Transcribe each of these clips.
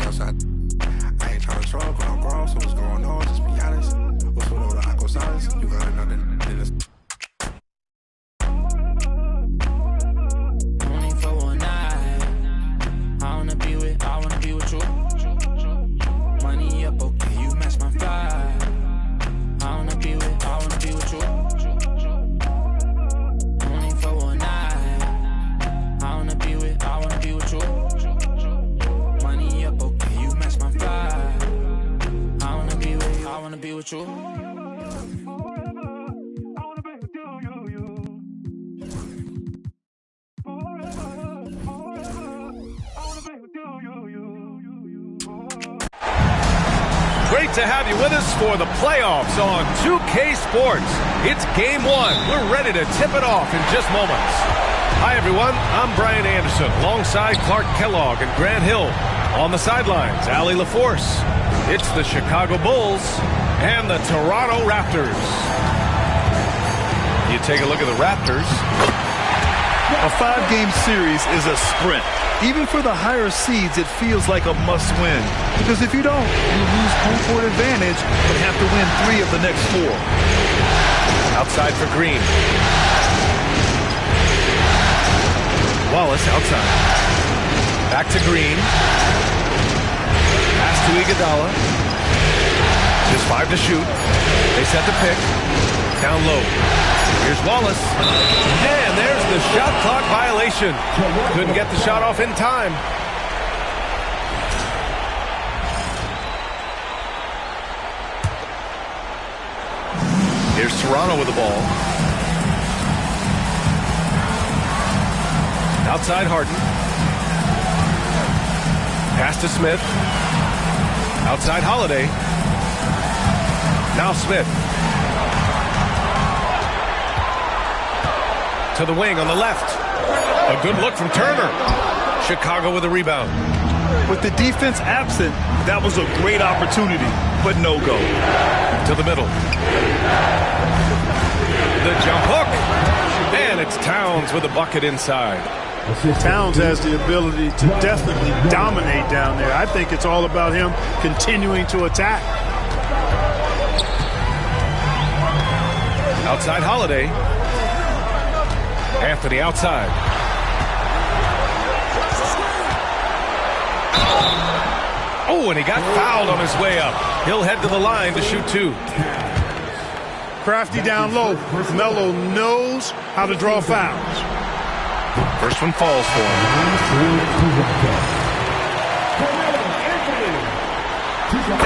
outside. I ain't trying to talk when I'm grown, so what's going on? Just be honest. What's with all the aqua silence? You gotta know that it's only for one night. I wanna be with you. Money up, okay, you match my vibe. I wanna be with you. Only for one night. I wanna be with you. Money up, okay, you match my vibe. I wanna be with you. Great to have you with us for the playoffs on 2K Sports. It's game one. We're ready to tip it off in just moments. Hi, everyone. I'm Brian Anderson, alongside Clark Kellogg and Grant Hill. On the sidelines, Allie LaForce. It's the Chicago Bulls and the Toronto Raptors. You take a look at the Raptors. A 5-game series is a sprint. Even for the higher seeds, it feels like a must-win. Because if you don't, you lose home court advantage and have to win 3 of the next 4. Outside for Green. Wallace outside. Back to Green. Pass to Iguodala. Just 5 to shoot. They set the pick. Down low. Here's Wallace. And there's the shot clock violation. Couldn't get the shot off in time. Here's Toronto with the ball. Outside Harden. Pass to Smith. Outside Holiday. Now Smith. To the wing on the left. A good look from Turner. Chicago with a rebound. With the defense absent, that was a great opportunity, but no go. To the middle. The jump hook. And it's Towns with a bucket inside. Towns has the ability to definitely dominate down there. I think it's all about him continuing to attack. Outside Holiday. Anthony outside. Oh, and he got fouled on his way up. He'll head to the line to shoot 2. Crafty down low. Melo knows how to draw fouls. First one falls for him.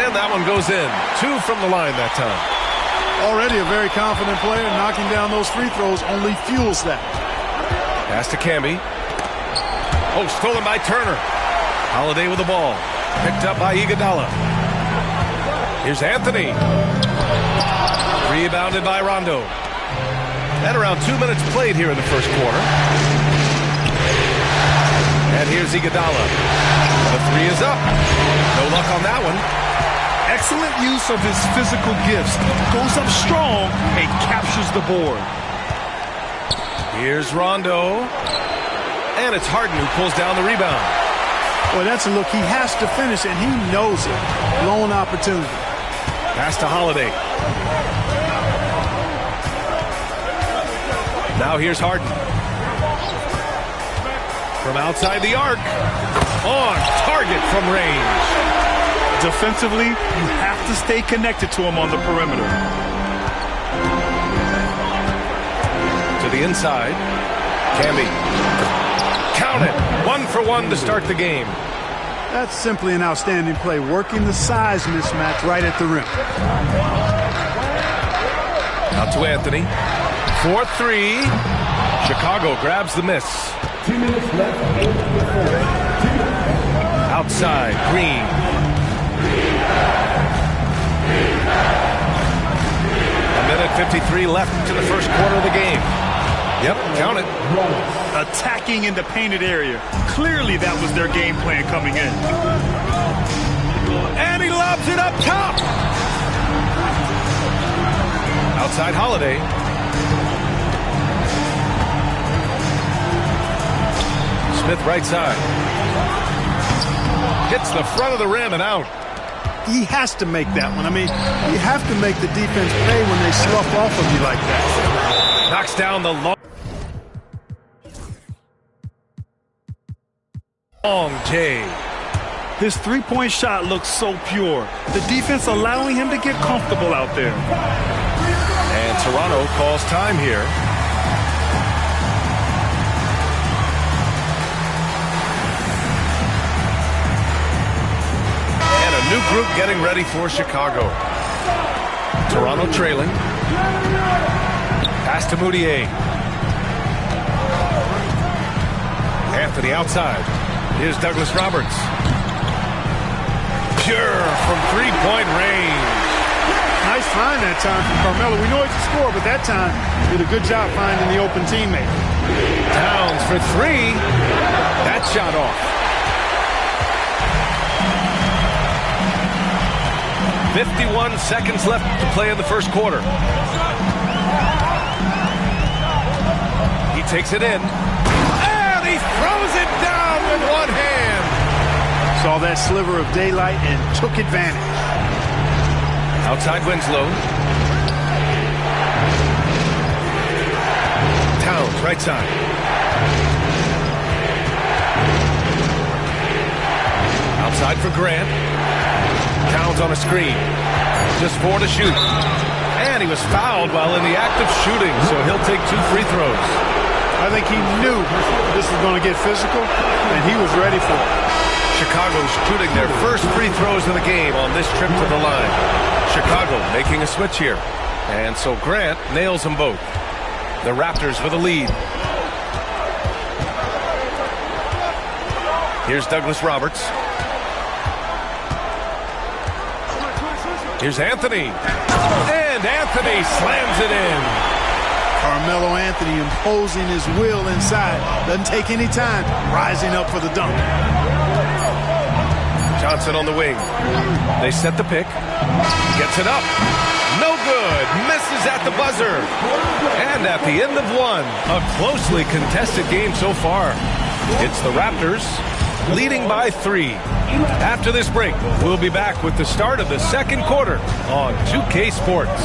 And that one goes in. 2 from the line that time. Already a very confident player. Knocking down those free throws only fuels that. Pass to Camby. Oh, stolen by Turner. Holiday with the ball. Picked up by Iguodala. Here's Anthony. Rebounded by Rondo. And around 2 minutes played here in the first quarter. And here's Iguodala. The 3 is up. No luck on that one. Excellent use of his physical gifts. Goes up strong and captures the board. Here's Rondo. And it's Harden who pulls down the rebound. Well, that's a look he has to finish, and he knows it. Lone opportunity. Pass to Holiday. Now here's Harden. From outside the arc. On target from range. Defensively, you have to stay connected to him on the perimeter. To the inside. Camby. Count it. 1 for 1 to start the game. That's simply an outstanding play, working the size mismatch right at the rim. Out to Anthony. 4-3. Chicago grabs the miss. 2 minutes left. Outside, Green. A minute 53 left to the first quarter of the game. Yep, count it. Attacking in the painted area. Clearly that was their game plan coming in. And he lobs it up top. Outside Holiday. Smith right side. hits the front of the rim and out. He has to make that one. I mean, you have to make the defense pay when they slough off of you like that. Knocks down the long J. His three-point shot looks so pure. The defense allowing him to get comfortable out there. And Toronto calls time here. And a new group getting ready for Chicago. Toronto trailing. Pass to Moutier. Anthony outside. Here's Douglas Roberts. Pure from three-point range. Nice find that time from Carmelo. We know he's a scorer, but that time did a good job finding the open teammate. Towns for three. That shot off. 51 seconds left to play in the first quarter. He takes it in. And he throws it down with one hand. Saw that sliver of daylight and took advantage. Outside Winslow. Towns, right side. Outside for Grant. Towns on a screen. Just 4 to shoot. And he was fouled while in the act of shooting, so he'll take 2 free throws. I think he knew this was going to get physical, and he was ready for it. Chicago's shooting their first free throws of the game on this trip to the line. Chicago making a switch here. And so Grant nails them both. The Raptors with a lead. Here's Douglas Roberts. Here's Anthony. And Anthony slams it in. Carmelo Anthony imposing his will inside. Doesn't take any time. Rising up for the dunk. Johnson on the wing. They set the pick. Gets it up. No good. Misses at the buzzer. And at the end of one, a closely contested game so far. It's the Raptors leading by 3. After this break, we'll be back with the start of the second quarter on 2K Sports.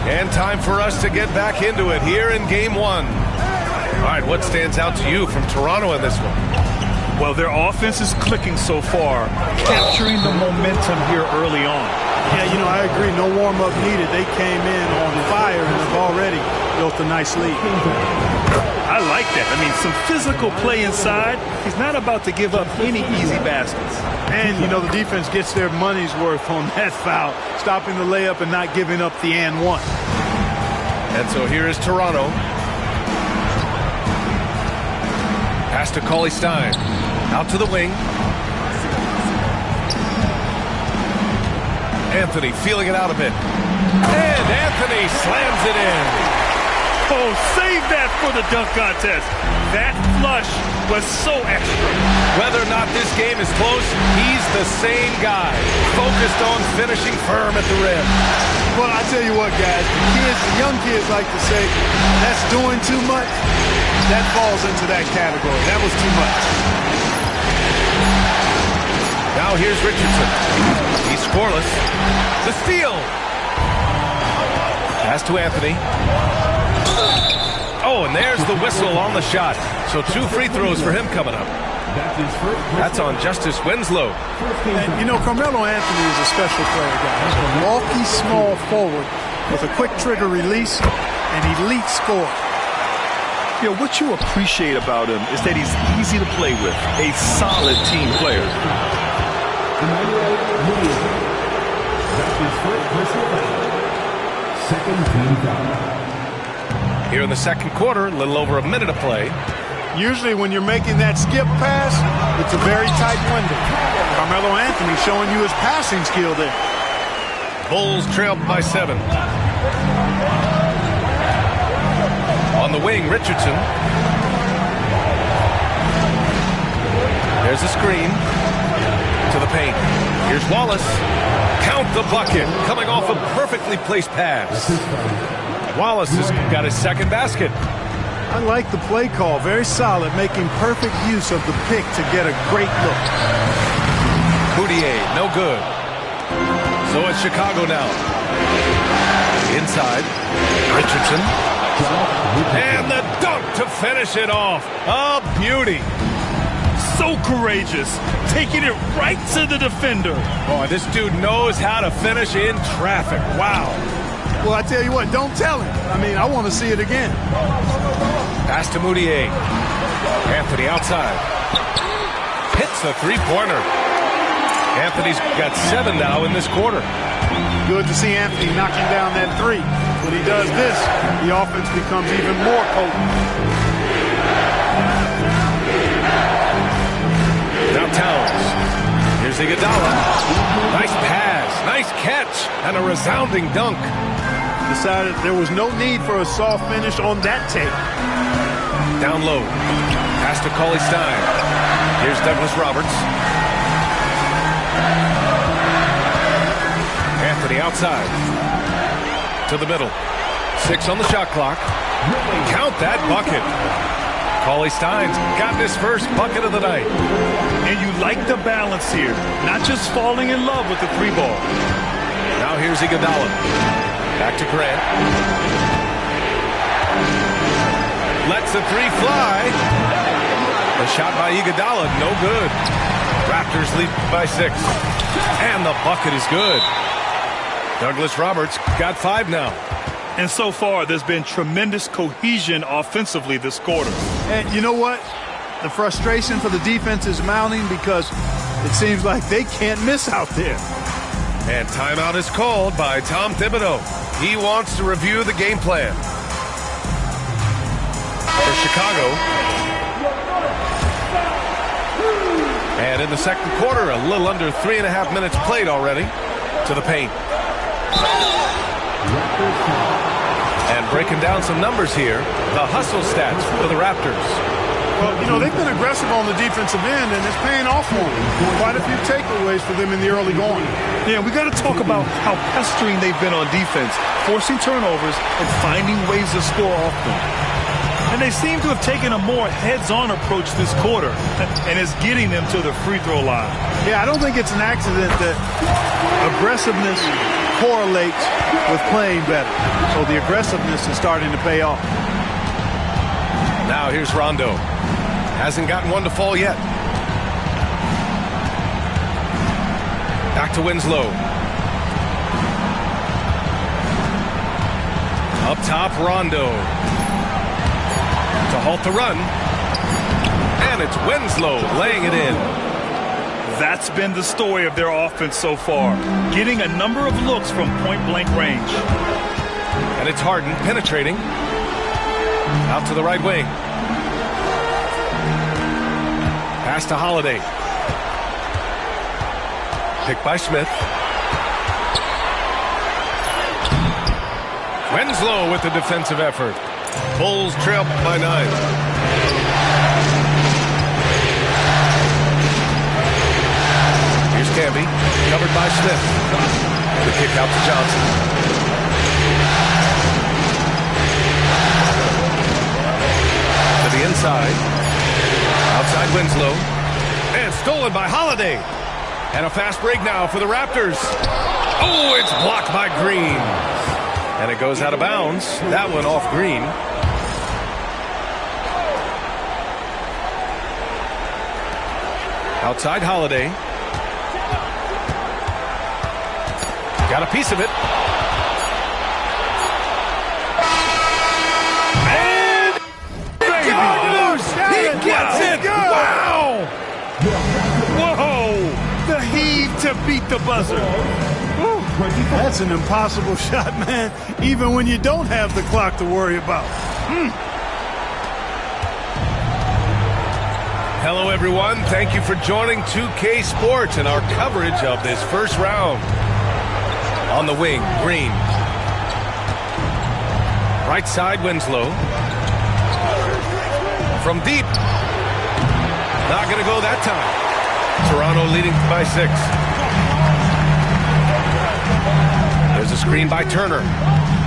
And time for us to get back into it here in Game 1. All right, what stands out to you from Toronto in this one? Well, their offense is clicking so far, capturing the momentum here early on. Yeah, you know, I agree. No warm-up needed. They came in on fire and have already built a nice lead. I like that. I mean, some physical play inside. He's not about to give up any easy baskets. And, you know, the defense gets their money's worth on that foul, stopping the layup and not giving up the and one. And so here is Toronto. Pass to Cauley Stein. Out to the wing. Anthony feeling it out a bit. And Anthony slams it in. Oh, save that for the dunk contest. That flush was so extra. Whether or not this game is close, he's the same guy. Focused on finishing firm at the rim. Well, I tell you what, guys, the young kids like to say, that's doing too much. That falls into that category. That was too much. Now here's Richardson. He's scoreless. The steal. Pass to Anthony. Oh, and there's the whistle on the shot. So 2 free throws for him coming up. That's on Justice Winslow. And, you know, Carmelo Anthony is a special player, guys. He's a bulky, small forward with a quick trigger release and elite score. You know, what you appreciate about him is that he's easy to play with, a solid team player. Here in the second quarter, a little over a minute of play. Usually when you're making that skip pass, it's a very tight window. Carmelo Anthony showing you his passing skill there. Bulls trailed by 7. On the wing, Richardson. There's a screen to the paint. Here's Wallace. Count the bucket. Coming off a perfectly placed pass. Wallace has got his second basket. I like the play call. Very solid, making perfect use of the pick to get a great look. Moutier, no good. So it's Chicago now. Inside, Richardson. And the dunk to finish it off. A beauty. So courageous, taking it right to the defender. Boy, this dude knows how to finish in traffic. Wow. Well, I tell you what, don't tell him. I mean, I want to see it again. Pass to Moutier. Anthony outside. Hits the three-pointer. Anthony's got 7 now in this quarter. Good to see Anthony knocking down that three. When he does this, the offense becomes even more potent. Now Towns. Here's Iguodala. Nice pass, nice catch, and a resounding dunk. Decided there was no need for a soft finish on that tape. Down low. Pass to Cauley Stein. Here's Douglas Roberts. Anthony outside. To the middle. 6 on the shot clock. Count that bucket. Cauley Stein's gotten his first bucket of the night. And you like the balance here. Not just falling in love with the three ball. Now here's Iguodala. Back to Grant. Lets the three fly. The shot by Iguodala, no good. Raptors lead by 6. And the bucket is good. Douglas Roberts got 5 now. And so far, there's been tremendous cohesion offensively this quarter. And you know what? The frustration for the defense is mounting because it seems like they can't miss out there. And timeout is called by Tom Thibodeau. He wants to review the game plan. For Chicago. And in the second quarter, a little under 3.5 minutes played already to the paint. And breaking down some numbers here, the hustle stats for the Raptors. Well, you know, they've been aggressive on the defensive end, and it's paying off for them. Quite a few takeaways for them in the early going. Yeah, we got to talk about how pestering they've been on defense, forcing turnovers and finding ways to score off them. And they seem to have taken a more heads-on approach this quarter, and it's getting them to the free throw line. Yeah, I don't think it's an accident that aggressiveness correlates with playing better. So the aggressiveness is starting to pay off. Now here's Rondo. Hasn't gotten one to fall yet. Back to Winslow. Up top, Rondo. To halt the run. And it's Winslow laying it in. That's been the story of their offense so far, getting a number of looks from point-blank range. And it's Harden penetrating. Out to the right wing. Pass to Holiday. Picked by Smith. Winslow with the defensive effort. Bulls trail by 9. Camby, covered by Smith. The kick out to Johnson. To the inside. Outside Winslow. And stolen by Holiday. And a fast break now for the Raptors. Oh, it's blocked by Green. And it goes out of bounds. That one off Green. Outside Holiday. Got a piece of it. And he gets it. Wow. Whoa. The heave to beat the buzzer. Woo. That's an impossible shot, man. Even when you don't have the clock to worry about. Hello, everyone. Thank you for joining 2K Sports and our coverage of this first round. On the wing, Green. Right side, Winslow. From deep. Not going to go that time. Toronto leading by 6. There's a screen by Turner.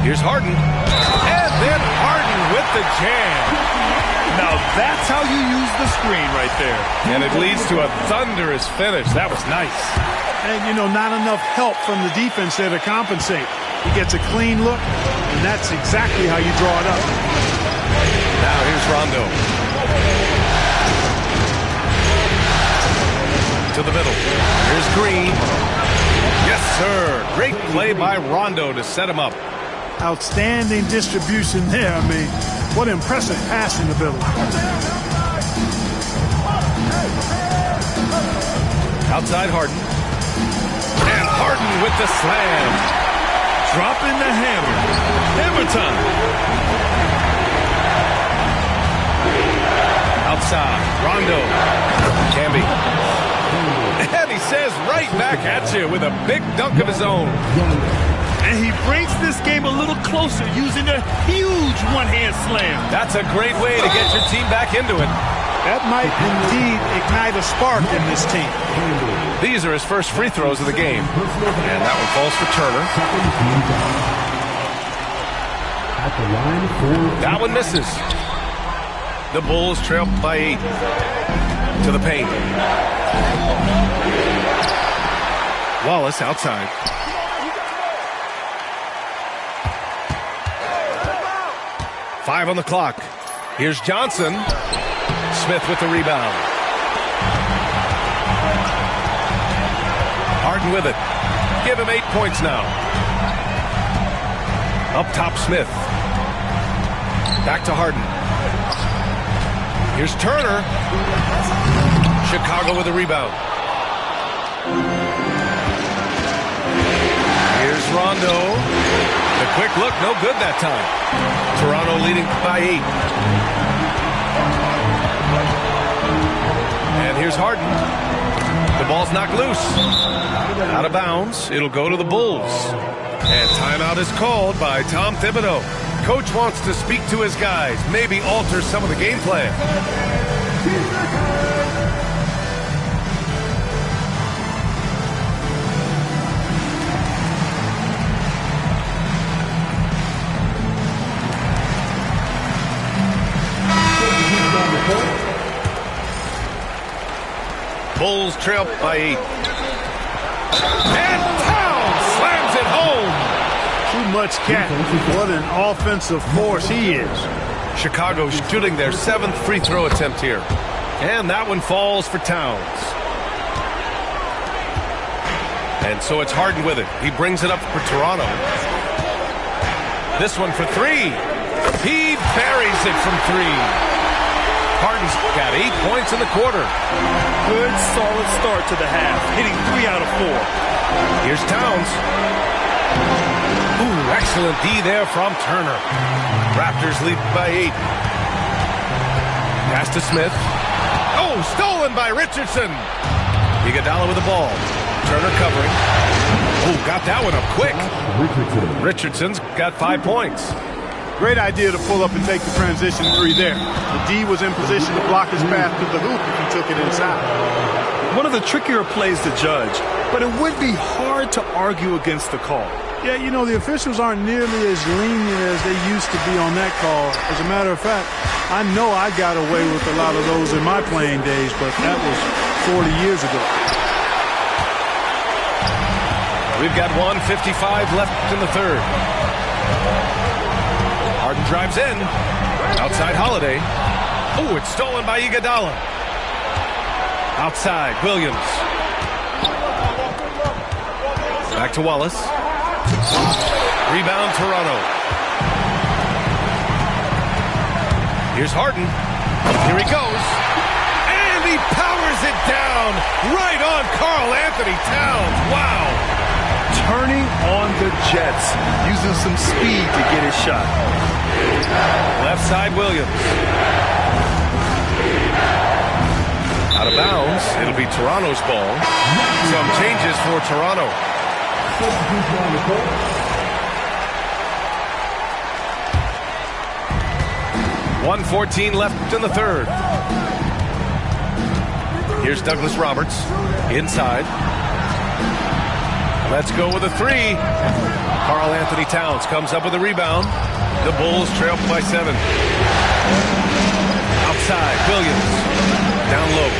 Here's Harden. And then Harden with the jam. Now that's how you use the screen right there. And it leads to a thunderous finish. That was nice. And, you know, not enough help from the defense there to compensate. He gets a clean look, and that's exactly how you draw it up. Now here's Rondo. To the middle. Here's Green. Yes, sir. Great play by Rondo to set him up. Outstanding distribution there. I mean, what impressive passing ability. Outside Harden. And Harden with the slam. Dropping the hammer. Hammer time. Outside. Rondo. Camby. And he says right back at you with a big dunk of his own. And he brings this game a little closer using a huge one-hand slam. That's a great way to get your team back into it. That might indeed ignite a spark in this team. These are his first free throws of the game. And that one falls for Turner. That one misses. The Bulls trail by 8. To the paint. Wallace outside. Five on the clock. Here's Johnson. Smith with the rebound. Harden with it. Give him 8 points now. Up top, Smith. Back to Harden. Here's Turner. Chicago with the rebound. Here's Rondo. The quick look, no good that time. Toronto leading by 8. And here's Harden. The ball's knocked loose. Out of bounds. It'll go to the Bulls. And timeout is called by Tom Thibodeau. Coach wants to speak to his guys, maybe alter some of the game plan. Bulls trail by 8. And Towns slams it home. Too much cat. What an offensive force he is. Chicago shooting their 7th free throw attempt here. And that one falls for Towns. And so it's Harden with it. He brings it up for Toronto. This one for 3. He buries it from 3. Harden's got 8 points in the quarter. Good, solid start to the half, hitting 3 out of 4. Here's Towns. Ooh, excellent D there from Turner. Raptors lead by 8. Pass to Smith. Oh, stolen by Richardson. Iguodala with the ball. Turner covering. Oh, got that one up quick. Richardson's got 5 points. Great idea to pull up and take the transition 3 there. The D was in position to block his path to the hoop if he took it inside. One of the trickier plays to judge, but it would be hard to argue against the call. Yeah, you know, the officials aren't nearly as lenient as they used to be on that call. As a matter of fact, I know I got away with a lot of those in my playing days, but that was 40 years ago. We've got 1:55 left in the third. Harden drives in. Outside Holiday. Oh, it's stolen by Iguodala. Outside, Williams. Back to Wallace. Rebound, Toronto. Here's Harden. Here he goes. And he powers it down right on Karl Anthony Towns. Wow. Turning on the Jets, using some speed to get his shot. Left side, Williams. Out of bounds. It'll be Toronto's ball. Some changes for Toronto. 1:14 left in the third. Here's Douglas Roberts. Inside. Let's go with a 3. Karl-Anthony Towns comes up with a rebound. The Bulls trail by 7. Outside, Williams. Down low.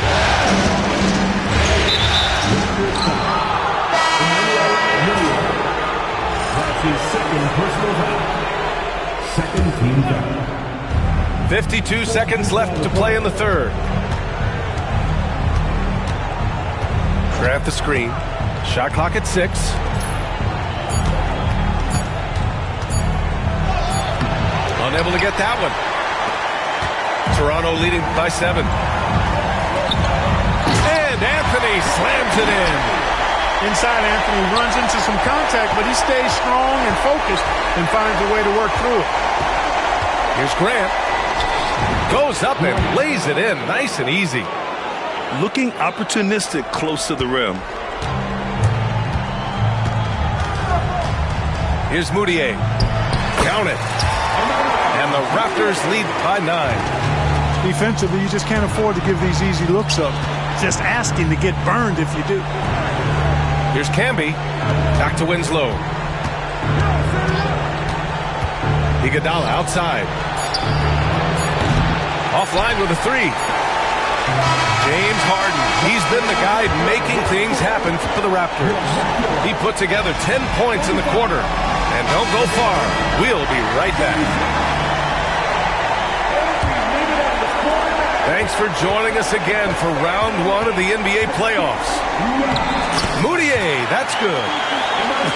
That's his second personal foul. Second team foul. 52 seconds left to play in the third. Grant the screen. Shot clock at 6. Unable to get that one. Toronto leading by 7. And Anthony slams it in. Inside, Anthony runs into some contact, but he stays strong and focused and finds a way to work through it. Here's Grant. Goes up and lays it in. Nice and easy. Looking opportunistic close to the rim. Here's Mudiay. Count it. And the Raptors lead by 9. Defensively, you just can't afford to give these easy looks up. Just asking to get burned if you do. Here's Camby. Back to Winslow. Iguodala outside. Offline with a 3. James Harden. He's been the guy making things happen for the Raptors. He put together 10 points in the quarter. And don't go far. We'll be right back. Thanks for joining us again for round 1 of the NBA playoffs. Mudiay, that's good.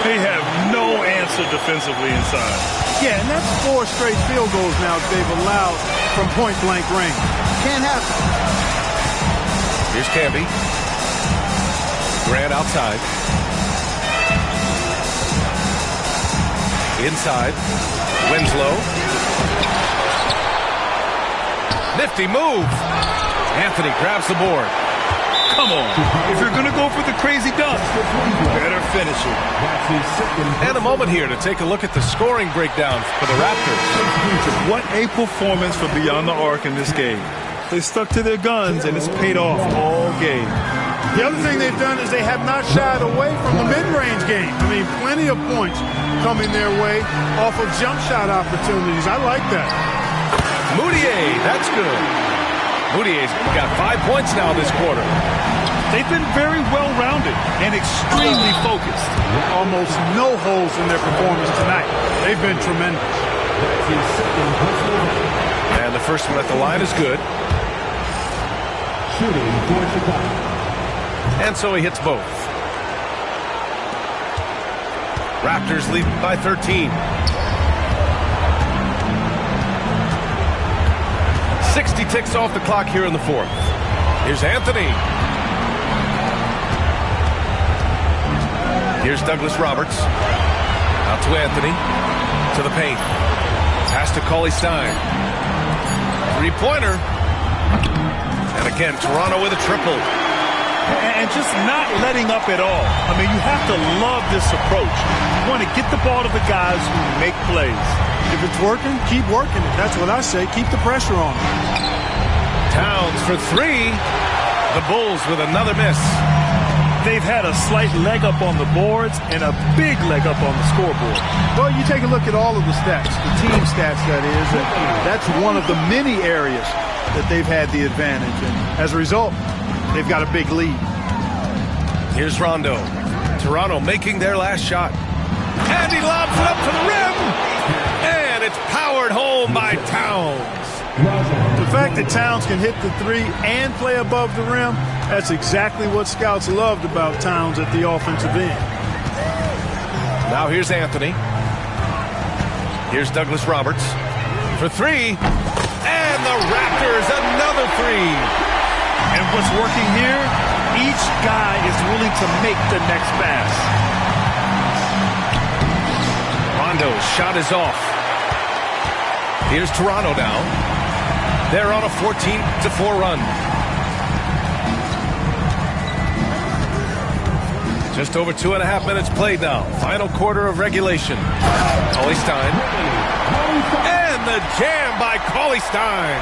They have no answer defensively inside. Yeah, and that's 4 straight field goals now they've allowed from point-blank range. Can't happen. Here's Camby. Grant outside. Inside. Winslow. Nifty move. Anthony grabs the board. Come on. If you're going to go for the crazy dunk, better finish it. And a moment here to take a look at the scoring breakdown for the Raptors. What a performance for Beyond the Arc in this game. They stuck to their guns, and it's paid off all game. The other thing they've done is they have not shied away from the mid-range game. I mean, plenty of points coming their way off of jump shot opportunities. I like that. Mudiay, that's good. Mudiay's got 5 points now this quarter. They've been very well-rounded and extremely focused. Almost no holes in their performance tonight. They've been tremendous. And the first one at the line is good. And so he hits both. Raptors lead by 13. 60 ticks off the clock here in the fourth. Here's Anthony. Here's Douglas Roberts. Out to Anthony. To the paint. Pass to Cauley-Stein. Three-pointer. And again, Toronto with a triple. And just not letting up at all. I mean, you have to love this approach. You want to get the ball to the guys who make plays. If it's working, keep working it. That's what I say. Keep the pressure on. Towns for 3. The Bulls with another miss. They've had a slight leg up on the boards and a big leg up on the scoreboard. Well, you take a look at all of the stats, the team stats, that is. And that's one of the many areas that they've had the advantage. And as a result, they've got a big lead. Here's Rondo. Toronto making their last shot. And he lobs it up to the rim. And it's powered home by Towns. The fact that Towns can hit the 3 and play above the rim, that's exactly what scouts loved about Towns at the offensive end. Now here's Anthony. Here's Douglas Roberts for 3. And the Raptors another 3. And what's working here, each guy is willing to make the next pass. Rondo's shot is off. Here's Toronto now. They're on a 14-4 run. Just over 2.5 minutes played now. Final quarter of regulation. Cauley-Stein. And the jam by Cauley-Stein.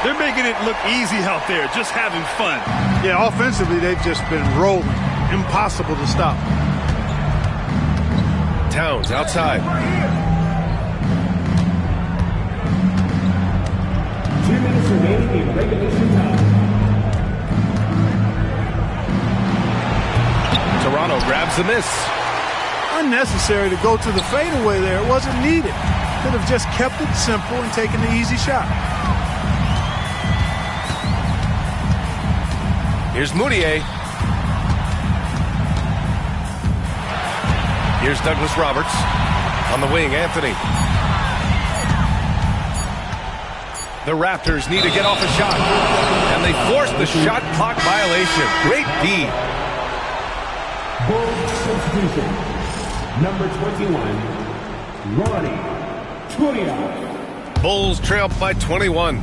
They're making it look easy out there, just having fun. Yeah, offensively, they've just been rolling. Impossible to stop. Towns outside. 2 minutes remaining in regulation time. Toronto grabs the miss. Unnecessary to go to the fadeaway there. It wasn't needed. Could have just kept it simple and taken the easy shot. Here's Moutier. Here's Douglas Roberts. On the wing, Anthony. The Raptors need to get off a shot. And they force the shot clock violation. Great D. Bulls substitution. Number 21, Ronnie Tulia. Bulls trail by 21.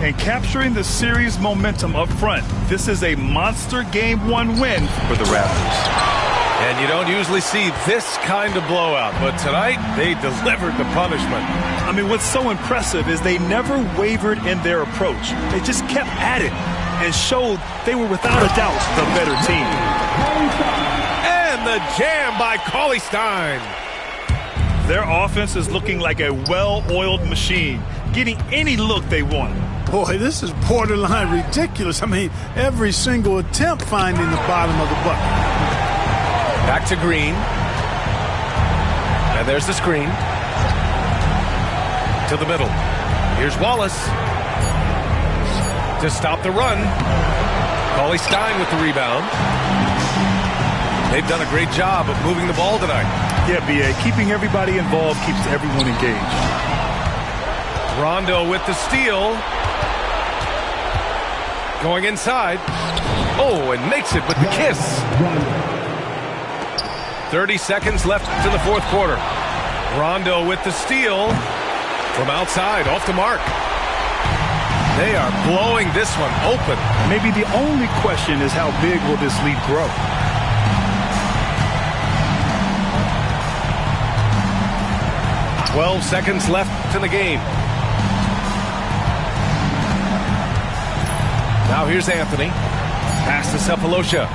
And capturing the series momentum up front. This is a monster Game 1 win for the Raptors. And you don't usually see this kind of blowout, but tonight they delivered the punishment. I mean, what's so impressive is they never wavered in their approach. They just kept at it and showed they were without a doubt the better team. And the jam by Cauley-Stein. Their offense is looking like a well-oiled machine, getting any look they want. Boy, this is borderline ridiculous. I mean, every single attempt finding the bottom of the bucket. Back to Green. And there's the screen. To the middle. Here's Wallace. To stop the run. Cauley-Stein with the rebound. They've done a great job of moving the ball tonight. Yeah, B.A., keeping everybody involved keeps everyone engaged. Rondo with the steal. Going inside. Oh, and makes it with the kiss. 30 seconds left to the fourth quarter. Rondo with the steal. From outside, off the mark. They are blowing this one open. Maybe the only question is how big will this lead grow? "12 seconds left to the game. Now here's Anthony. Pass to Sefolosha.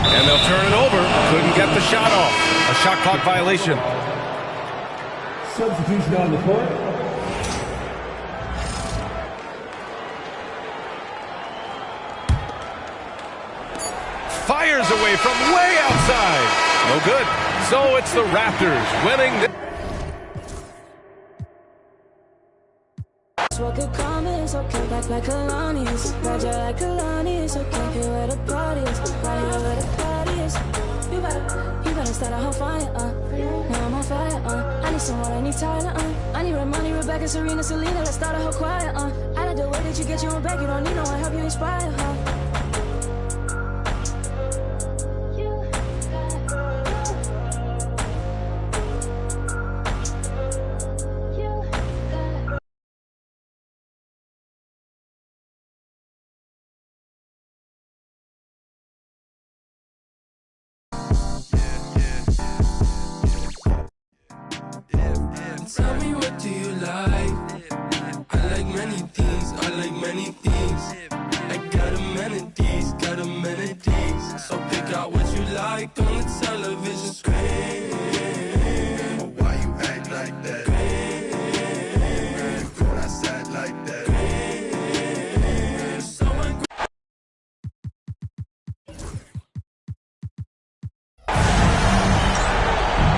And they'll turn it over. Couldn't get the shot off. A shot clock violation. Substitution on the court. Fires away from way outside. No good. So it's the Raptors winning. What could come is okay, like Kalani's. Roger like Kalani's, okay. Here where the party is, right here where the party is. You better start a whole fire, now I'm on fire, I need someone, I need Tyler, I need Ramoni, Rebecca, Serena, Selena, let's start a whole choir, I like the way that you get your own back, you don't need no one, help you inspire, Tell me, what do you like? I like many things, I like many things. I got amenities, so pick out what you like on the television screen. Why you act like that? You go outside like that.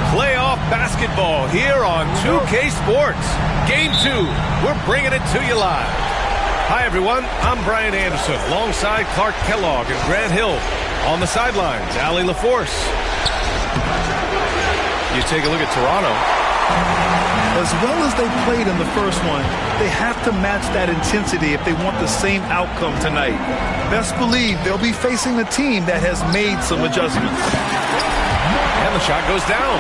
Playoff basketball here on 2K Sports. Game 2. We're bringing it to you live. Hi, everyone. I'm Brian Anderson alongside Clark Kellogg and Grant Hill. On the sidelines, Allie LaForce. You take a look at Toronto. As well as they played in the first one, they have to match that intensity if they want the same outcome tonight. Best believe they'll be facing a team that has made some adjustments. And the shot goes down.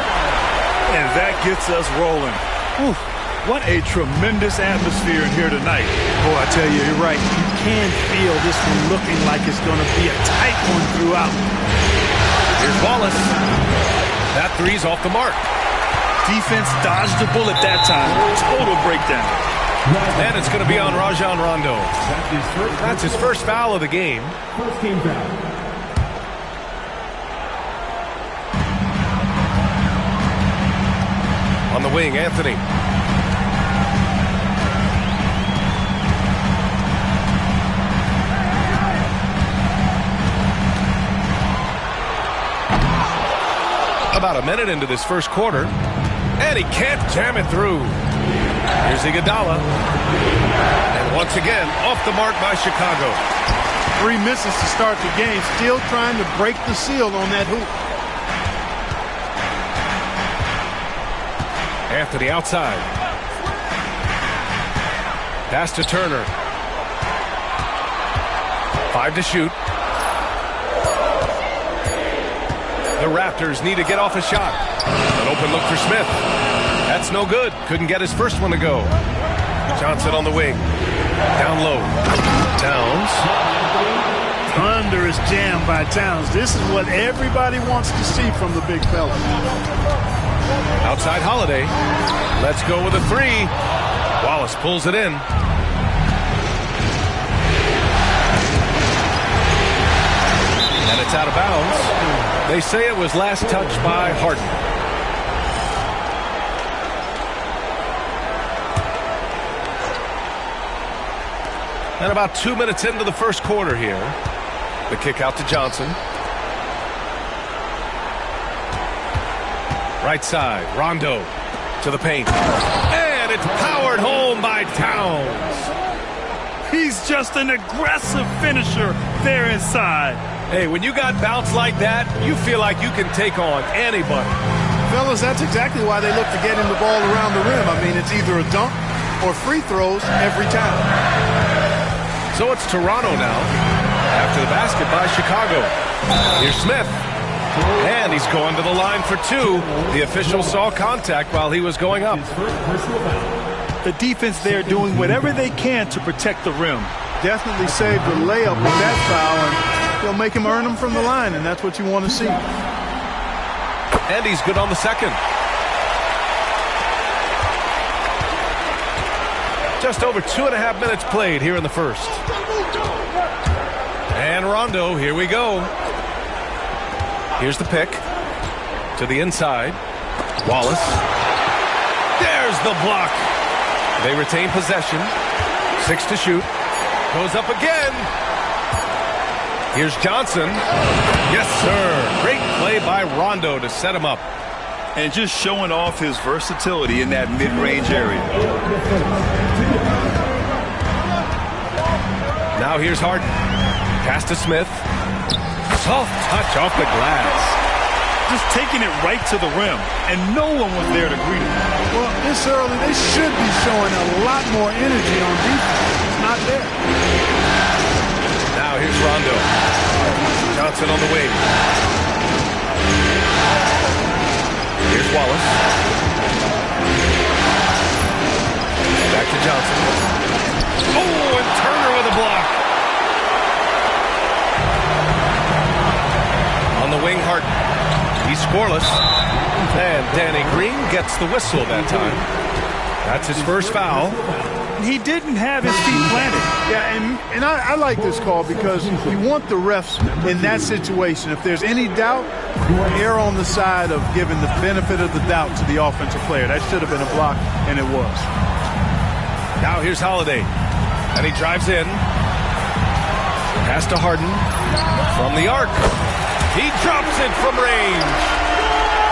And that gets us rolling. Whew, what a tremendous atmosphere in here tonight. Boy, I tell you, you're right. You can feel this one looking like it's going to be a tight one throughout. Here's Wallace. That three's off the mark. Defense dodged the bullet that time. Total breakdown. And it's going to be on Rajon Rondo. That's his first foul of the game. First team foul. On the wing, Anthony. About a minute into this first quarter, and he can't jam it through. Here's Iguodala, and once again off the mark by Chicago. 3 misses to start the game, still trying to break the seal on that hoop. Anthony outside. Pass to Turner. 5 to shoot. The Raptors need to get off a shot. An open look for Smith. That's no good. Couldn't get his first one to go. Johnson on the wing. Down low. Towns. Thunderous jam by Towns. This is what everybody wants to see from the big fella. Outside Holiday. Let's go with a 3. Wallace pulls it in. And it's out of bounds. They say it was last touched by Harden. And about 2 minutes into the first quarter here. The kick out to Johnson. Right side, Rondo to the paint. And it's powered home by Towns. He's just an aggressive finisher there inside. Hey, when you got bounce like that, you feel like you can take on anybody. Fellas, that's exactly why they look to get him the ball around the rim. I mean, it's either a dunk or free throws every time. So it's Toronto now. After the basket by Chicago. Here's Smith. And he's going to the line for 2. The official saw contact while he was going up. The defense there doing whatever they can to protect the rim. Definitely saved the layup with that foul, and they'll make him earn them from the line, and that's what you want to see. And he's good on the second. Just over 2.5 minutes played here in the first. And Rondo, here we go. Here's the pick. To the inside. Wallace. There's the block. They retain possession. 6 to shoot. Goes up again. Here's Johnson. Yes, sir. Great play by Rondo to set him up. And just showing off his versatility in that mid-range area. Now here's Harden. Pass to Smith. Soft touch off the glass. Just taking it right to the rim, and no one was there to greet him. Well, this early, they should be showing a lot more energy on defense. It's not there. Now here's Rondo. Johnson on the wing. Here's Wallace. Back to Johnson. Oh, and Turner with a block. On the wing, Harden. He's scoreless. And Danny Green gets the whistle that time. That's his first foul. He didn't have his feet planted. Yeah, and I like this call because you want the refs in that situation. If there's any doubt, err on the side of giving the benefit of the doubt to the offensive player. That should have been a block, and it was. Now here's Holiday. And he drives in. Pass to Harden. From the arc. He drops it from range.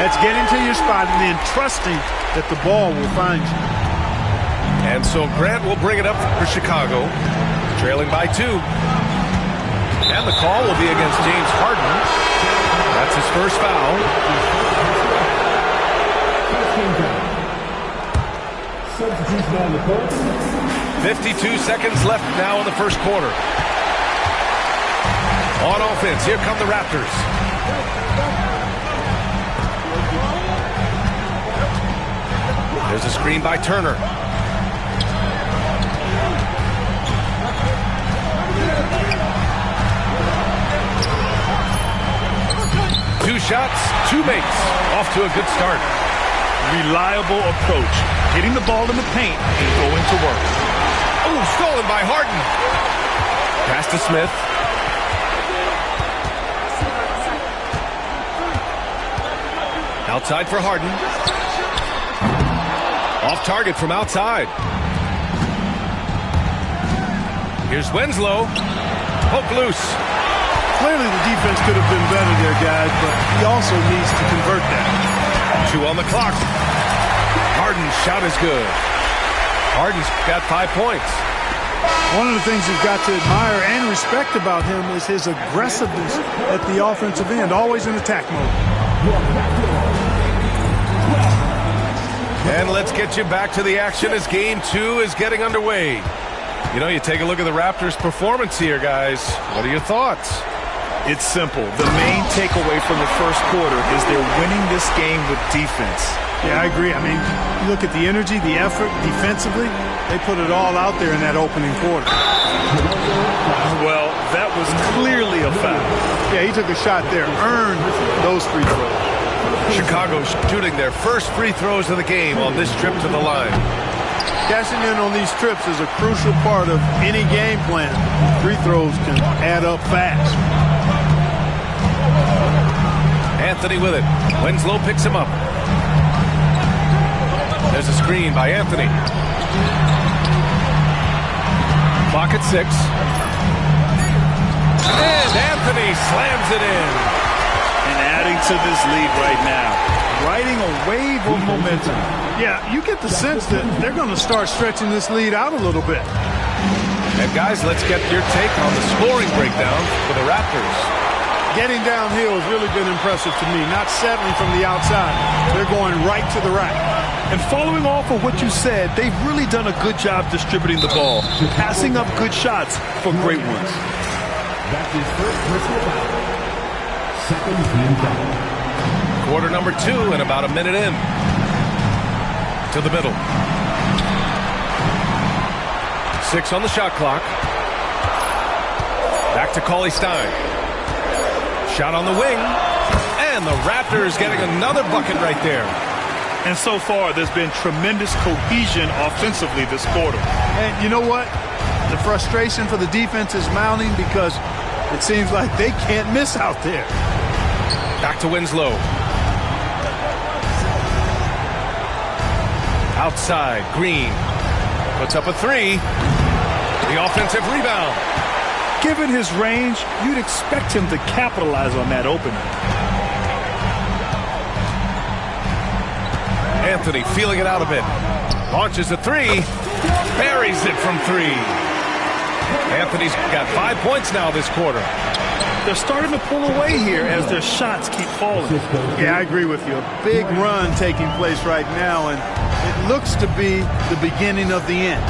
That's getting to your spot and then trusting that the ball will find you. And so Grant will bring it up for Chicago, trailing by 2. And the call will be against James Harden. That's his first foul. 52 seconds left now in the first quarter. On offense, here come the Raptors. There's a screen by Turner. Two shots, two makes. Off to a good start. Reliable approach. Getting the ball in the paint and going to work. Oh, stolen by Harden. Pass to Smith. Outside for Harden. Off target from outside. Here's Winslow. Poke loose. Clearly the defense could have been better there, guys, but he also needs to convert that. 2 on the clock. Harden's shot is good. Harden's got 5 points. One of the things you've got to admire and respect about him is his aggressiveness at the offensive end, always in attack mode. And let's get you back to the action as Game 2 is getting underway. You know, you take a look at the Raptors' performance here, guys. What are your thoughts? It's simple. The main takeaway from the first quarter is they're winning this game with defense. Yeah, I agree. I mean, you look at the energy, the effort defensively, they put it all out there in that opening quarter. Well, that was clearly a foul. Yeah, he took a shot there, earned those free throws. Chicago shooting their first free throws of the game on this trip to the line. Cashing in on these trips is a crucial part of any game plan. Free throws can add up fast. Anthony with it. Winslow picks him up. There's a screen by Anthony. Clock at 6. And Anthony slams it in. And adding to this lead right now. Riding a wave of momentum. Yeah, you get the sense that they're going to start stretching this lead out a little bit. And guys, let's get your take on the scoring breakdown for the Raptors. Getting downhill has really been impressive to me. Not settling from the outside. They're going right to the rack. And following off of what you said, they've really done a good job distributing the ball, passing up good shots for great ones. That's his first personal foul. Second team foul. Quarter number 2 and about a minute in. To the middle. 6 on the shot clock. Back to Cauley-Stein. Shot on the wing. And the Raptors getting another bucket right there. And so far, there's been tremendous cohesion offensively this quarter. And you know what? The frustration for the defense is mounting because it seems like they can't miss out there. Back to Winslow. Outside, Green puts up a 3. The offensive rebound. Given his range, you'd expect him to capitalize on that opening. Anthony feeling it out a bit. Launches a 3. Buries it from 3. Anthony's got 5 points now this quarter. They're starting to pull away here as their shots keep falling. Yeah, I agree with you. A big run taking place right now, and it looks to be the beginning of the end.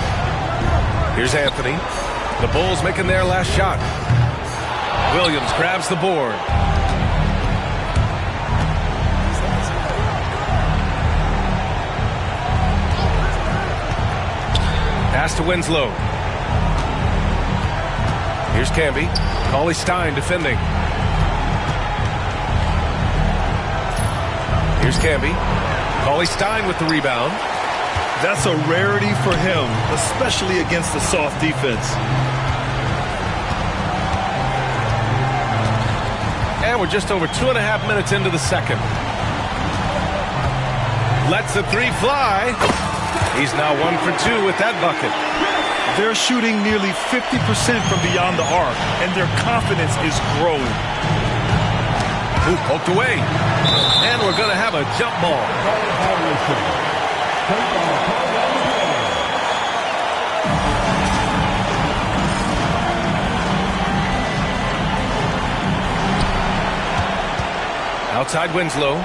Here's Anthony. The Bulls making their last shot. Williams grabs the board. Pass to Winslow. Here's Camby. Cauley-Stein defending. Here's Camby. Cauley-Stein with the rebound. That's a rarity for him, especially against the soft defense. And we're just over 2.5 minutes into the second. Lets the 3 fly. He's now 1 for 2 with that bucket. They're shooting nearly 50% from beyond the arc, and their confidence is growing. Ooh, poked away. And we're going to have a jump ball. Outside Winslow. 2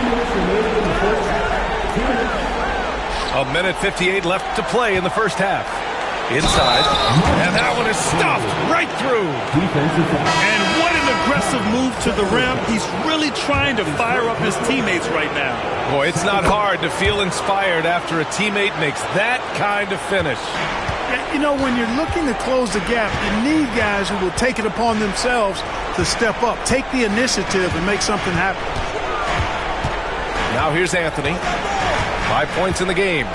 minutes remaining in the first half. 2 minutes. 1:58 left to play in the first half. Inside. And that one is stuffed right through. And what an aggressive move to the rim. He's really trying to fire up his teammates right now. Boy, it's not hard to feel inspired after a teammate makes that kind of finish. You know, when you're looking to close the gap, you need guys who will take it upon themselves to step up, take the initiative, and make something happen. Now here's Anthony. 5 points in the game.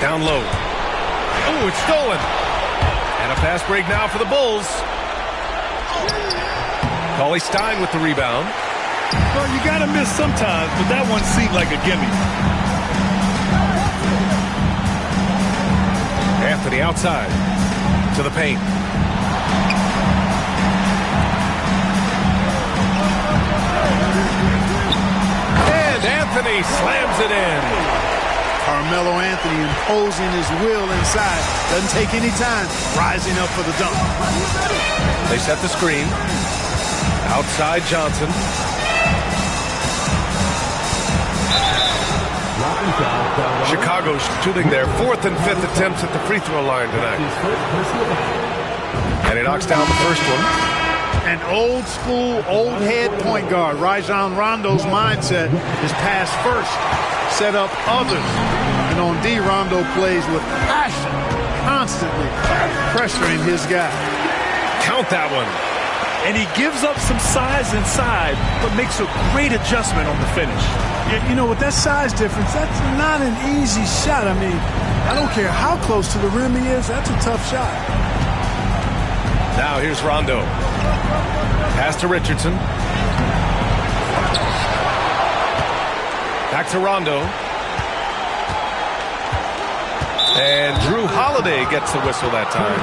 Down low. Oh, it's stolen. And a fast break now for the Bulls. Cauley-Stein with the rebound. Well, you got to miss sometimes, but that one seemed like a gimme. Anthony outside to the paint. And Anthony slams it in. Carmelo Anthony imposing his will inside. Doesn't take any time. Rising up for the dunk. They set the screen. Outside Johnson. Chicago shooting their 4th and 5th attempts at the free throw line tonight. And he knocks down the first one. An old school, old head point guard. Rajon Rondo's mindset is pass first, set up others. And on D, Rondo plays with passion, constantly pressuring his guy. Count that one. And he gives up some size inside, but makes a great adjustment on the finish. You know, with that size difference, that's not an easy shot. I mean, I don't care how close to the rim he is, that's a tough shot. Now here's Rondo. Pass to Richardson. Back to Rondo. And Drew Holiday gets the whistle that time.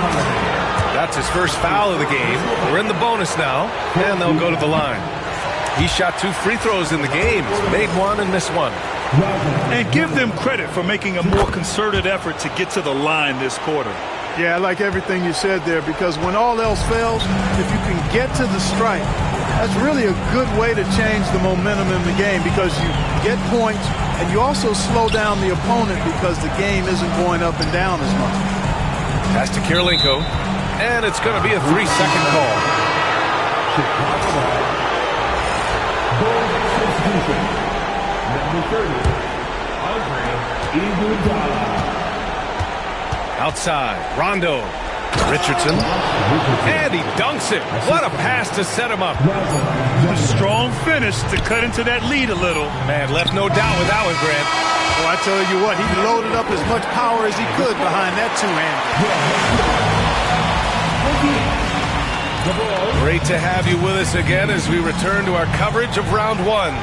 That's his first foul of the game. We're in the bonus now, and they'll go to the line. He shot 2 free throws in the game, made 1 and missed 1. And give them credit for making a more concerted effort to get to the line this quarter. Yeah, I like everything you said there, because when all else fails, if you can get to the stripe, that's really a good way to change the momentum in the game, because you get points and you also slow down the opponent because the game isn't going up and down as much. Pass to Kirilenko, and it's going to be a 3-second call. Number 30, Andre Iguodala. Outside, Rondo, Richardson, and he dunks it. What a pass to set him up. A strong finish to cut into that lead a little. Man, left no doubt with that one, Grant. Well, I tell you what, he loaded up as much power as he could behind that two-hander. Great to have you with us again as we return to our coverage of round 1.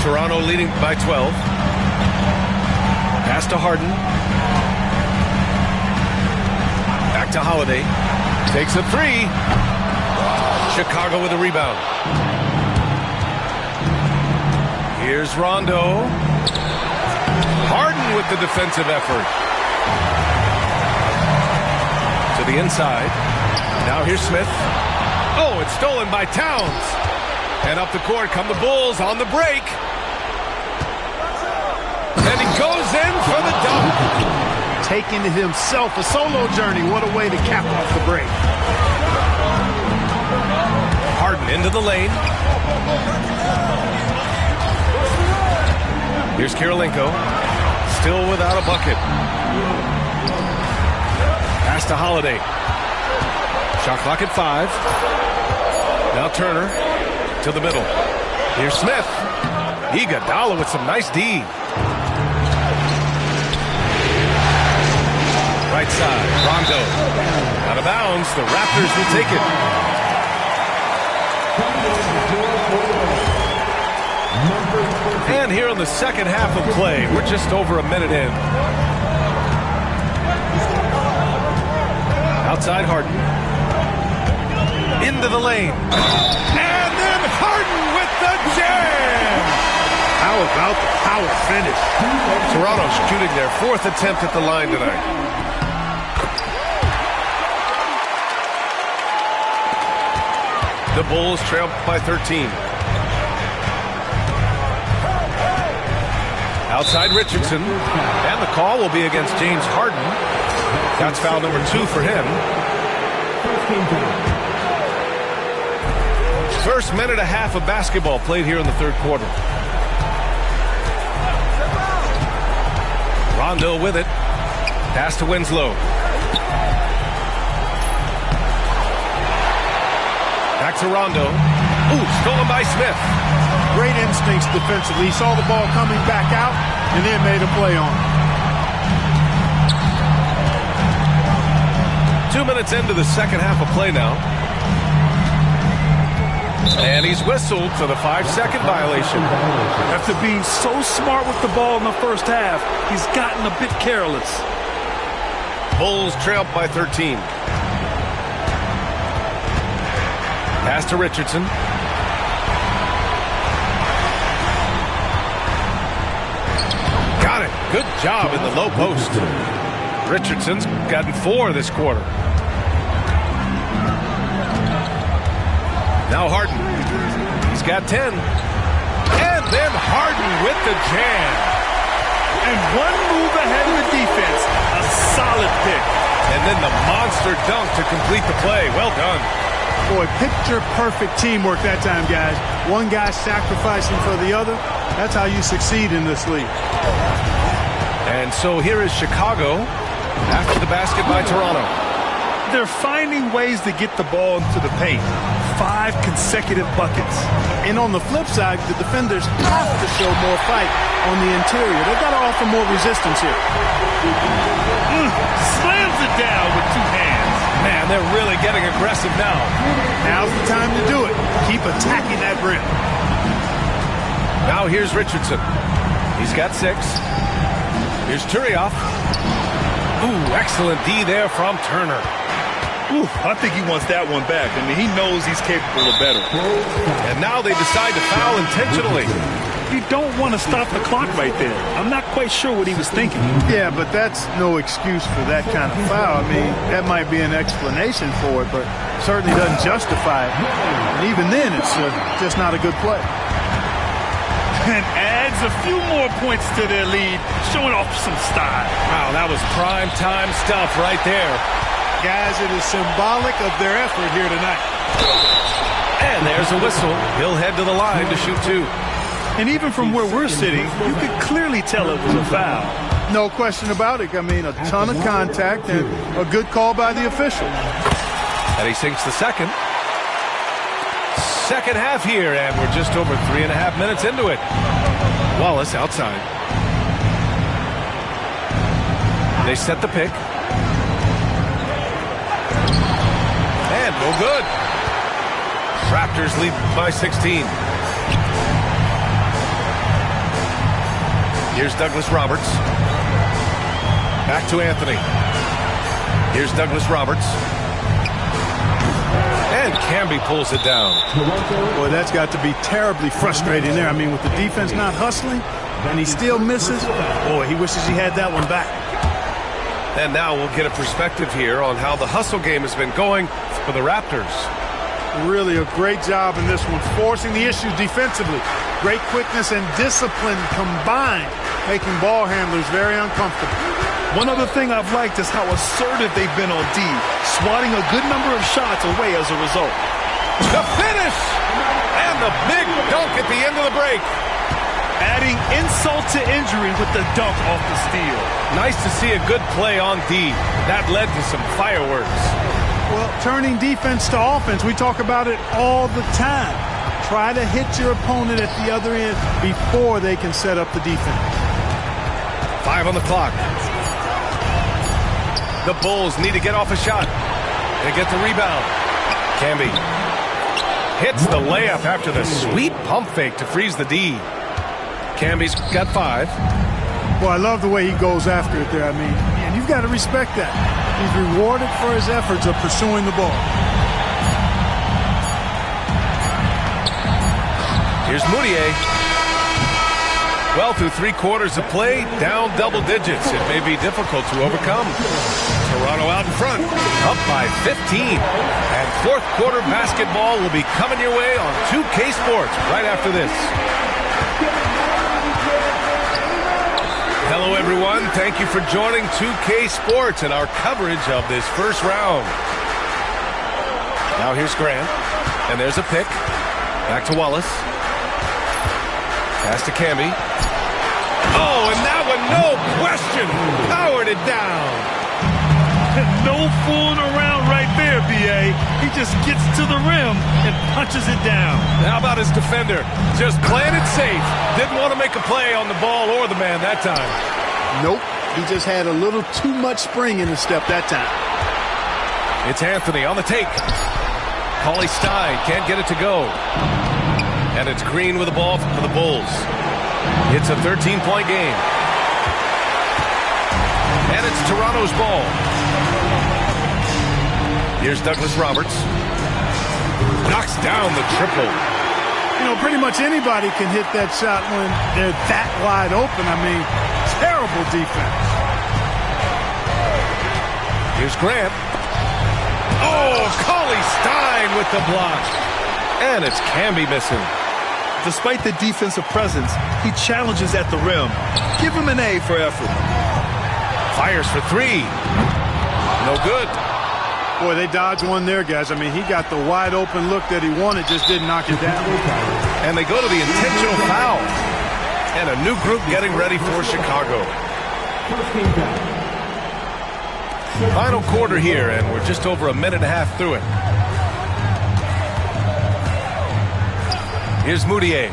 Toronto leading by 12. Pass to Harden. Back to Holiday. Takes a 3. Chicago with a rebound. Here's Rondo. Harden with the defensive effort. To the inside. Now here's Smith. Oh, it's stolen by Towns. And up the court come the Bulls on the break. And he goes in for the dunk. Taking it himself, a solo journey. What a way to cap off the break. Harden into the lane. Here's Kirilenko. Still without a bucket. Pass to Holiday. Shot clock at 5. Now Turner to the middle. Here's Smith. Iguodala with some nice D. Right side, Rondo. Out of bounds, the Raptors will take it. And here in the second half of play, we're just over a minute in. Outside Harden. Into the lane. And then Harden with the jam! How about the power finish? Toronto's shooting their 4th attempt at the line tonight. The Bulls trail by 13. Outside Richardson. And the call will be against James Harden. That's foul number 2 for him. First minute and a half of basketball played here in the third quarter. Rondo with it. Pass to Winslow. Back to Rondo. Ooh, stolen by Smith. Great instincts defensively. He saw the ball coming back out and then made a play on it. 2 minutes into the second half of play now. And he's whistled for the 5-second violation. After being so smart with the ball in the first half, he's gotten a bit careless. Bulls trail by 13. Pass to Richardson. Got it. Good job in the low post. Richardson's gotten 4 this quarter. Now Harden. He's got 10. And then Harden with the jam. And one move ahead of the defense. A solid pick. And then the monster dunk to complete the play. Well done. Boy, picture-perfect teamwork that time, guys. One guy sacrificing for the other. That's how you succeed in this league. And so here is Chicago after the basket by Toronto. They're finding ways to get the ball into the paint. 5 consecutive buckets. And on the flip side, the defenders have to show more fight on the interior. They've got to offer more resistance here. Slams it down with 2 hands. Man, they're really getting aggressive now. Now's the time to do it. Keep attacking that rim. Now here's Richardson. He's got 6. Here's Turioff. Ooh, excellent D there from Turner. Ooh, I think he wants that one back. I mean, he knows he's capable of better. And now they decide to foul intentionally. You don't want to stop the clock right there. I'm not quite sure what he was thinking. Yeah, but that's no excuse for that kind of foul. I mean, that might be an explanation for it, but certainly doesn't justify it. And even then, it's just not a good play. And adds a few more points to their lead, showing off some style. Wow, that was prime time stuff right there. Guys, it is symbolic of their effort here tonight. And there's a whistle. He'll head to the line to shoot 2. And even from where we're sitting, you could clearly tell it was a foul. No question about it. I mean, a ton of contact and a good call by the official. And he sinks the second. Second half here, and we're just over 3.5 minutes into it. Wallace outside. They set the pick. And no good. Raptors lead by 16. Here's Douglas Roberts. Back to Anthony. Here's Douglas Roberts. And Camby pulls it down. Boy, that's got to be terribly frustrating there. I mean, with the defense not hustling, and he still misses. Boy, he wishes he had that one back. And now we'll get a perspective here on how the hustle game has been going for the Raptors. Really a great job in this one, forcing the issues defensively. Great quickness and discipline combined, making ball handlers very uncomfortable. One other thing I've liked is how assertive they've been on D, swatting a good number of shots away as a result. The finish! And the big dunk at the end of the break. Adding insult to injury with the dunk off the steal. Nice to see a good play on D. That led to some fireworks. Well, turning defense to offense, we talk about it all the time. Try to hit your opponent at the other end before they can set up the defense. 5 on the clock. The Bulls need to get off a shot. They get the rebound. Camby hits the layup after the sweet pump fake to freeze the D. Camby's got 5. Well, I love the way he goes after it there. I mean, and you've got to respect that. He's rewarded for his efforts of pursuing the ball. Here's Moutier. Well, through 3 quarters of play, down double digits. It may be difficult to overcome. Toronto out in front, up by 15. And fourth quarter basketball will be coming your way on 2K Sports right after this. Hello, everyone. Thank you for joining 2K Sports and our coverage of this first round. Now here's Grant, and there's a pick. Back to Wallace. Pass to Camby. Oh, and that one, no question, powered it down. No fooling around right there, B.A. He just gets to the rim and punches it down. How about his defender? Just playing it safe. Didn't want to make a play on the ball or the man that time. Nope. He just had a little too much spring in his step that time. It's Anthony on the take. Cauley Stein can't get it to go. And it's Green with the ball for the Bulls. It's a 13-point game. And it's Toronto's ball. Here's Douglas Roberts. Knocks down the triple. You know, pretty much anybody can hit that shot when they're that wide open. I mean, terrible defense. Here's Grant. Oh, Cauley-Stein with the block. And it's Camby missing. Despite the defensive presence, he challenges at the rim. Give him an A for effort. Fires for three. No good. Boy, they dodged one there, guys. I mean, he got the wide open look that he wanted, just didn't knock it down. And they go to the intentional foul. And a new group getting ready for Chicago. Final quarter here, and we're just over a minute and a half through it. Here's Mudiay.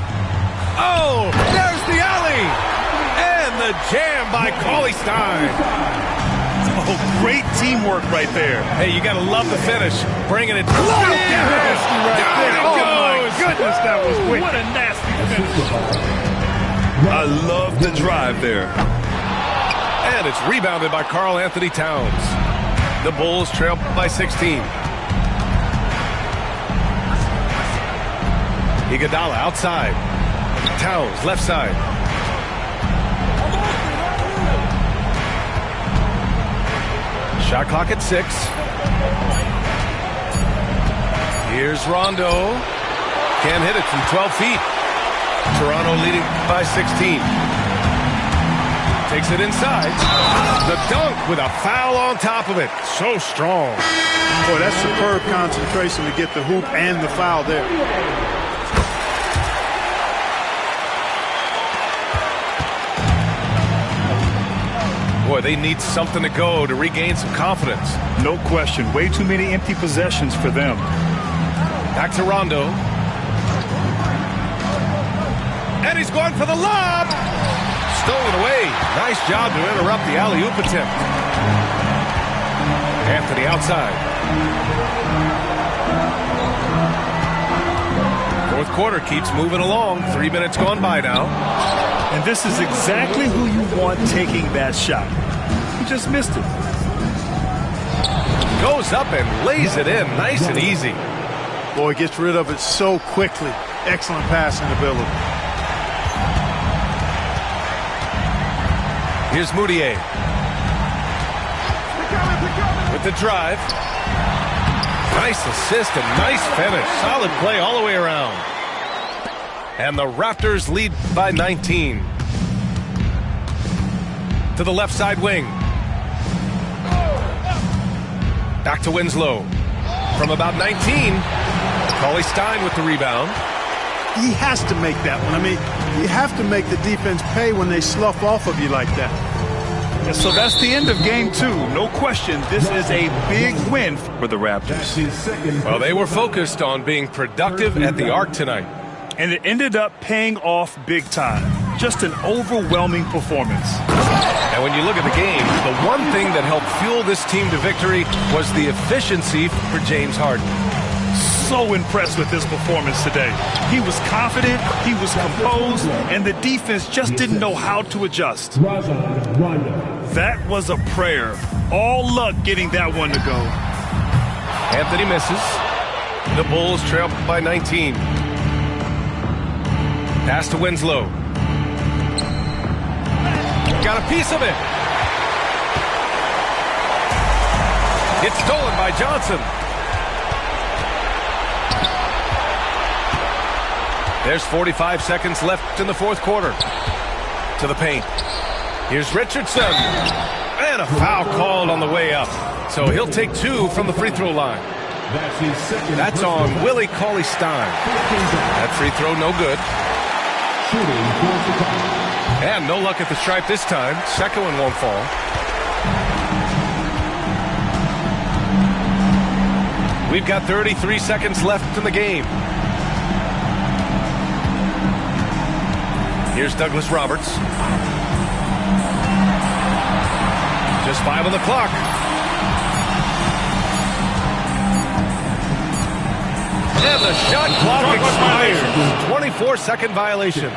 Oh, there's the alley! And the jam by Cauley-Stein. Oh, great teamwork right there. Hey, you got to love the finish. Bringing it down. Nasty right there. Oh, my goodness, that was wicked. What a nasty finish. I love the drive there. And it's rebounded by Karl-Anthony Towns. The Bulls trail by 16. Iguodala outside. Towns left side. Shot clock at 6. Here's Rondo. Can't hit it from 12 feet. Toronto leading by 16. Takes it inside. The dunk with a foul on top of it. So strong. Boy, that's superb concentration to get the hoop and the foul there. Boy, they need something to go to regain some confidence. No question. Way too many empty possessions for them. Back to Rondo. And he's going for the lob. Stolen away. Nice job to interrupt the alley-oop attempt. Anthony outside. Fourth quarter keeps moving along. 3 minutes gone by now. And this is exactly who you want taking that shot. He just missed it. Goes up and lays it in. Nice and easy. Boy, gets rid of it so quickly. Excellent passing ability. Here's Mudiay. With the drive. Nice assist and nice finish. Solid play all the way around. And the Raptors lead by 19. To the left side wing. Back to Winslow. From about 19. Cauley-Stein with the rebound. He has to make that one. I mean, you have to make the defense pay when they slough off of you like that. And so that's the end of game 2. No question, this is a big win for the Raptors. Well, they were focused on being productive at the arc tonight. And it ended up paying off big time. Just an overwhelming performance. And when you look at the game, the one thing that helped fuel this team to victory was the efficiency for James Harden. So impressed with this performance today. He was confident, he was composed, and the defense just didn't know how to adjust. That was a prayer. All luck getting that one to go. Anthony misses. The Bulls trail by 19. Pass to Winslow. Got a piece of it. It's stolen by Johnson. There's 45 seconds left in the fourth quarter. To the paint. Here's Richardson. And a foul called on the way up. So he'll take 2 from the free throw line. That's on Willie Cauley-Stein. That free throw no good. And no luck at the stripe this time. Second one won't fall. We've got 33 seconds left in the game. Here's Douglas Roberts. Just 5 on the clock. And the shot clock expires. 24-second violation.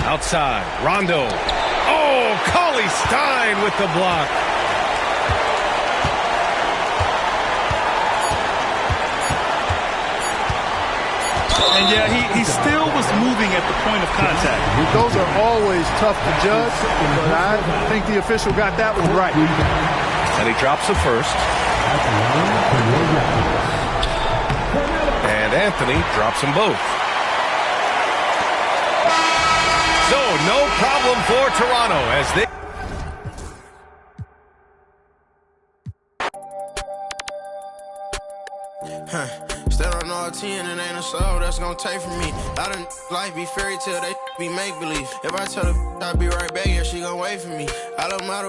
Outside, Rondo. Oh, Cauley Stein with the block. And yeah, he still was moving at the point of contact. Those are always tough to judge, but I think the official got that one right. And he drops the first. And Anthony drops them both. So no problem for Toronto as they... Stand on all 10 and ain't a soul that's gonna take from me. I done life be fairy tale, they be make believe. If I tell her I'll be right back, yeah, she gon' wait for me. I love my